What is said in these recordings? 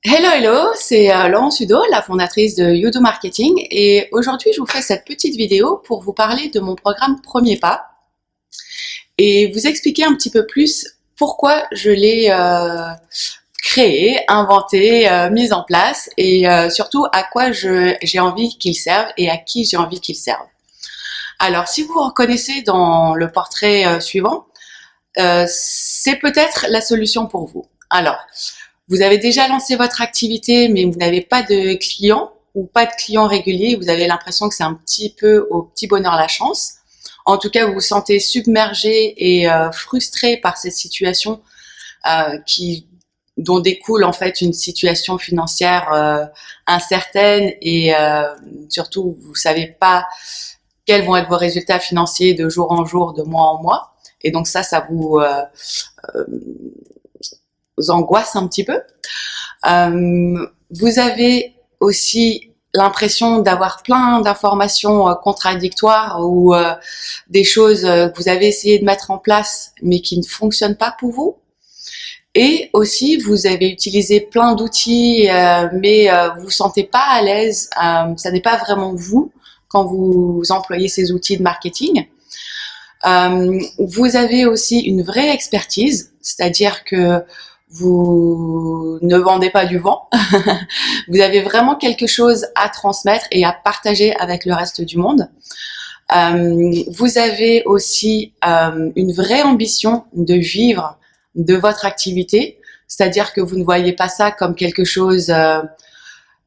Hello, hello, c'est Laurence Udo, la fondatrice de You Do Marketing, et aujourd'hui je vous fais cette petite vidéo pour vous parler de mon programme Premier Pas et vous expliquer un petit peu plus pourquoi je l'ai créé, inventé, mis en place et surtout à quoi j'ai envie qu'il serve et à qui j'ai envie qu'il serve. Alors si vous vous reconnaissez dans le portrait suivant, c'est peut-être la solution pour vous. Alors, vous avez déjà lancé votre activité, mais vous n'avez pas de clients ou pas de clients réguliers. Vous avez l'impression que c'est un petit peu au petit bonheur la chance. En tout cas, vous vous sentez submergé et frustré par cette situation dont découle en fait une situation financière incertaine et surtout, vous savez pas quels vont être vos résultats financiers de jour en jour, de mois en mois. Et donc ça vous angoisse un petit peu. Vous avez aussi l'impression d'avoir plein d'informations contradictoires ou des choses que vous avez essayé de mettre en place mais qui ne fonctionnent pas pour vous. Et aussi, vous avez utilisé plein d'outils mais vous vous sentez pas à l'aise. Ça n'est pas vraiment vous quand vous employez ces outils de marketing. Vous avez aussi une vraie expertise, c'est-à-dire que vous ne vendez pas du vent. Vous avez vraiment quelque chose à transmettre et à partager avec le reste du monde. Vous avez aussi une vraie ambition de vivre de votre activité, c'est-à-dire que vous ne voyez pas ça comme quelque chose,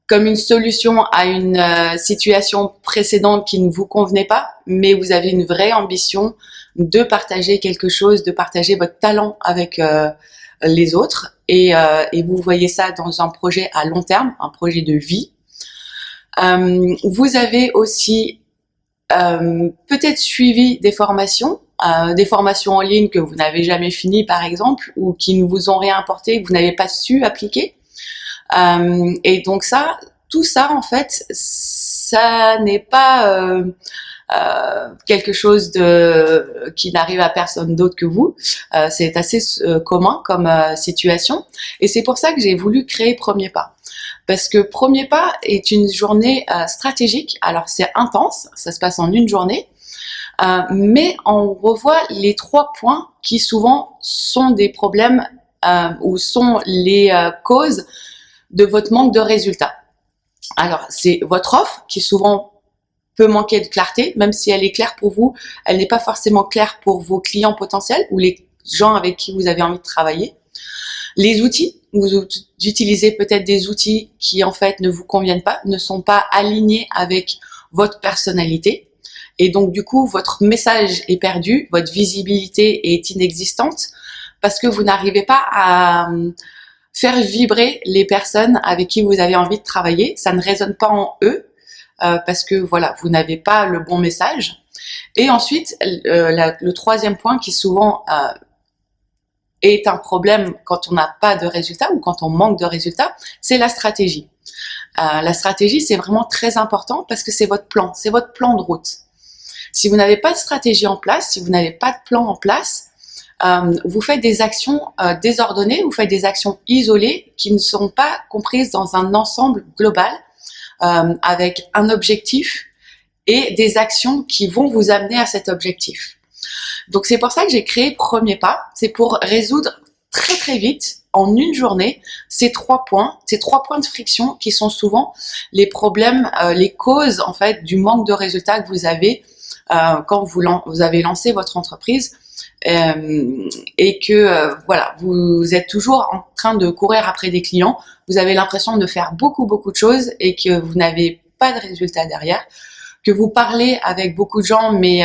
comme une solution à une situation précédente qui ne vous convenait pas, mais vous avez une vraie ambition de partager quelque chose, de partager votre talent avec les autres et vous voyez ça dans un projet à long terme, un projet de vie. Vous avez aussi peut-être suivi des formations en ligne que vous n'avez jamais fini par exemple ou qui ne vous ont rien apporté, que vous n'avez pas su appliquer. Et donc tout ça en fait, ça n'est pas quelque chose qui n'arrive à personne d'autre que vous. C'est assez commun comme situation et c'est pour ça que j'ai voulu créer Premier Pas. Parce que Premier Pas est une journée stratégique. Alors c'est intense, ça se passe en une journée, mais on revoit les 3 points qui souvent sont des problèmes ou sont les causes de votre manque de résultats. Alors c'est votre offre qui souvent peut manquer de clarté, même si elle est claire pour vous, elle n'est pas forcément claire pour vos clients potentiels ou les gens avec qui vous avez envie de travailler. Les outils, vous utilisez peut-être des outils qui en fait ne vous conviennent pas, ne sont pas alignés avec votre personnalité et donc du coup votre message est perdu, votre visibilité est inexistante parce que vous n'arrivez pas à faire vibrer les personnes avec qui vous avez envie de travailler, ça ne résonne pas en eux. Parce que voilà, vous n'avez pas le bon message. Et ensuite, le 3e point qui souvent est un problème quand on n'a pas de résultats ou quand on manque de résultats, c'est la stratégie. La stratégie, c'est vraiment très important parce que c'est votre plan de route. Si vous n'avez pas de stratégie en place, si vous n'avez pas de plan en place, vous faites des actions désordonnées, vous faites des actions isolées qui ne sont pas comprises dans un ensemble global avec un objectif et des actions qui vont vous amener à cet objectif. Donc c'est pour ça que j'ai créé Premier Pas, c'est pour résoudre très très vite, en une journée, ces 3 points de friction qui sont souvent les problèmes, les causes en fait du manque de résultats que vous avez quand vous avez lancé votre entreprise. Et que voilà, vous êtes toujours en train de courir après des clients, vous avez l'impression de faire beaucoup de choses et que vous n'avez pas de résultats derrière, que vous parlez avec beaucoup de gens mais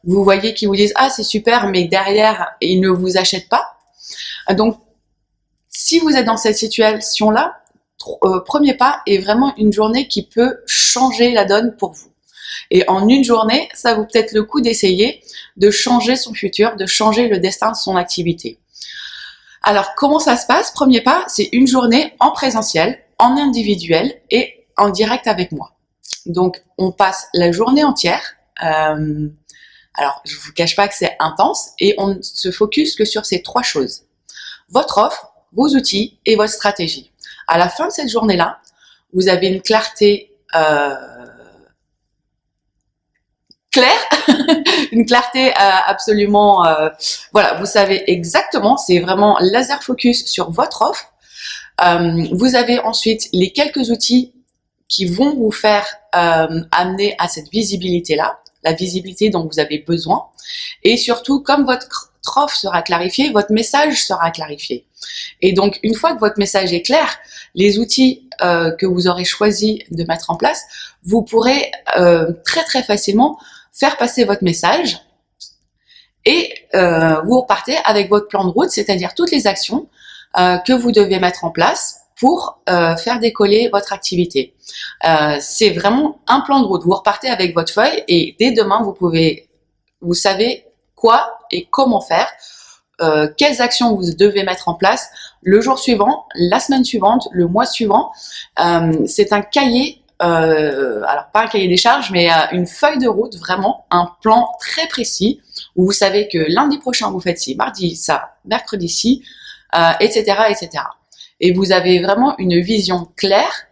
vous voyez qu'ils vous disent ah c'est super mais derrière ils ne vous achètent pas. Donc si vous êtes dans cette situation là, Premier Pas est vraiment une journée qui peut changer la donne pour vous. Et en une journée, ça vaut peut-être le coup d'essayer de changer son futur, de changer le destin de son activité. Alors, comment ça se passe? Premier Pas, c'est une journée en présentiel, en individuel et en direct avec moi. Donc, on passe la journée entière. Alors, je vous cache pas que c'est intense et on ne se focus que sur ces 3 choses. Votre offre, vos outils et votre stratégie. À la fin de cette journée-là, vous avez une clarté claire, une clarté absolument, voilà, vous savez exactement, c'est vraiment laser focus sur votre offre. Vous avez ensuite les quelques outils qui vont vous faire amener à cette visibilité-là, la visibilité dont vous avez besoin. Et surtout, comme votre offre sera clarifiée, votre message sera clarifié. Et donc, une fois que votre message est clair, les outils que vous aurez choisi de mettre en place, vous pourrez très très facilement faire passer votre message et vous repartez avec votre plan de route, c'est-à-dire toutes les actions que vous devez mettre en place pour faire décoller votre activité. C'est vraiment un plan de route. Vous repartez avec votre feuille et dès demain, vous savez quoi et comment faire, quelles actions vous devez mettre en place le jour suivant, la semaine suivante, le mois suivant. C'est un cahier, alors pas un cahier des charges, mais une feuille de route, vraiment un plan très précis où vous savez que lundi prochain vous faites ci, mardi ça, mercredi ci, etc., etc. Et vous avez vraiment une vision claire,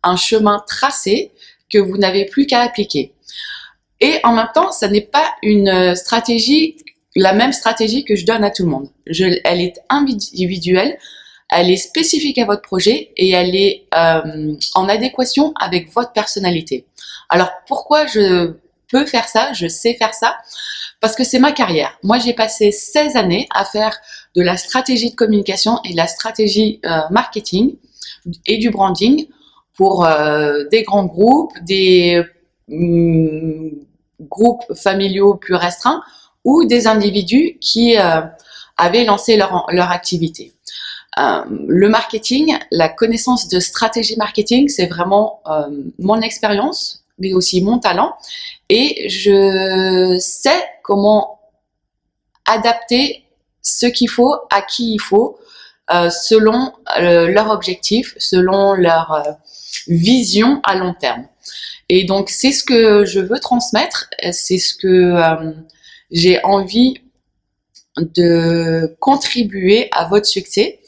un chemin tracé que vous n'avez plus qu'à appliquer. Et en même temps, ça n'est pas une stratégie, la même stratégie que je donne à tout le monde. Elle est individuelle, elle est spécifique à votre projet et elle est en adéquation avec votre personnalité. Alors pourquoi je peux faire ça, je sais faire ça? Parce que c'est ma carrière. Moi, j'ai passé 16 années à faire de la stratégie de communication et de la stratégie marketing et du branding pour des grands groupes, des groupes familiaux plus restreints ou des individus qui avaient lancé leur activité. Le marketing, la connaissance de stratégie marketing, c'est vraiment mon expérience, mais aussi mon talent. Et je sais comment adapter ce qu'il faut à qui il faut, selon leur objectif, selon leur vision à long terme. Et donc, c'est ce que je veux transmettre, c'est ce que j'ai envie de contribuer à votre succès.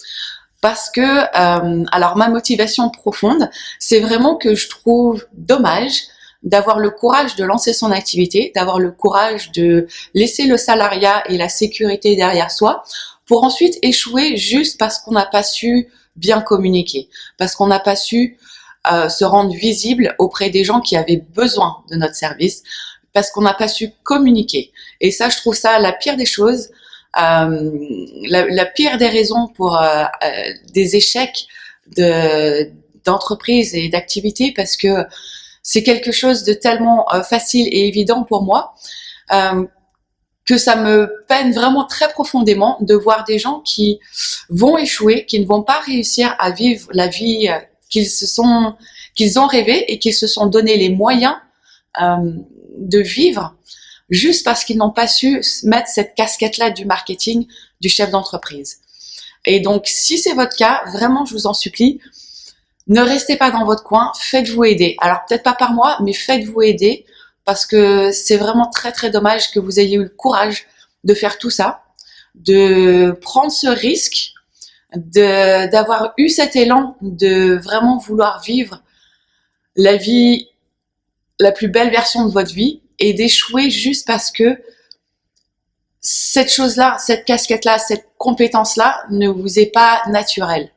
Parce que, alors ma motivation profonde, c'est vraiment que je trouve dommage d'avoir le courage de lancer son activité, d'avoir le courage de laisser le salariat et la sécurité derrière soi, pour ensuite échouer juste parce qu'on n'a pas su bien communiquer, parce qu'on n'a pas su se rendre visible auprès des gens qui avaient besoin de notre service, parce qu'on n'a pas su communiquer. Et ça, je trouve ça la pire des choses. La pire des raisons pour des échecs d'entreprise et d'activité, parce que c'est quelque chose de tellement facile et évident pour moi que ça me peine vraiment très profondément de voir des gens qui vont échouer, qui ne vont pas réussir à vivre la vie qu'ils ont rêvé et qu'ils se sont donné les moyens de vivre, juste parce qu'ils n'ont pas su mettre cette casquette-là du marketing, du chef d'entreprise. Et donc, si c'est votre cas, vraiment, je vous en supplie, ne restez pas dans votre coin, faites-vous aider. Alors, peut-être pas par moi, mais faites-vous aider, parce que c'est vraiment très, très dommage que vous ayez eu le courage de faire tout ça, de prendre ce risque, d'avoir eu cet élan de vraiment vouloir vivre la vie, la plus belle version de votre vie, et d'échouer juste parce que cette chose-là, cette casquette-là, cette compétence-là ne vous est pas naturelle.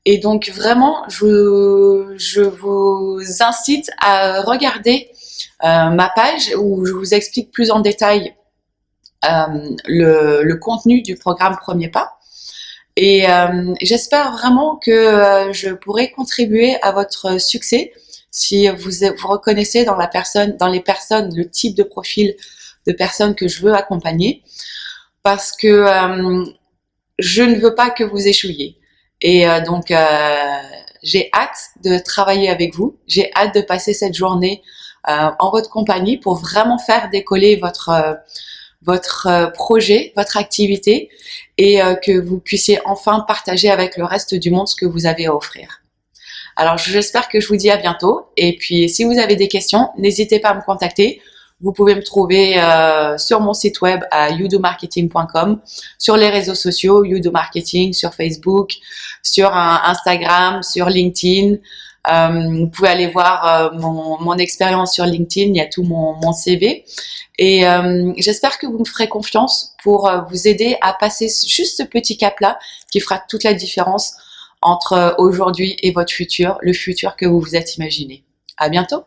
Et donc vraiment, je vous incite à regarder ma page où je vous explique plus en détail le contenu du programme Premier Pas. Et j'espère vraiment que je pourrai contribuer à votre succès si vous reconnaissez dans les personnes, le type de profil de personnes que je veux accompagner, parce que je ne veux pas que vous échouiez. Et donc, j'ai hâte de travailler avec vous. J'ai hâte de passer cette journée en votre compagnie pour vraiment faire décoller votre projet, votre activité, et que vous puissiez enfin partager avec le reste du monde ce que vous avez à offrir. Alors, j'espère que je vous dis à bientôt. Et puis, si vous avez des questions, n'hésitez pas à me contacter. Vous pouvez me trouver sur mon site web à youdomarketing.com, sur les réseaux sociaux, YouDoMarketing, sur Facebook, sur Instagram, sur LinkedIn. Vous pouvez aller voir mon expérience sur LinkedIn, il y a tout mon CV. Et j'espère que vous me ferez confiance pour vous aider à passer juste ce petit cap-là qui fera toute la différence entre aujourd'hui et votre futur, le futur que vous vous êtes imaginé. À bientôt!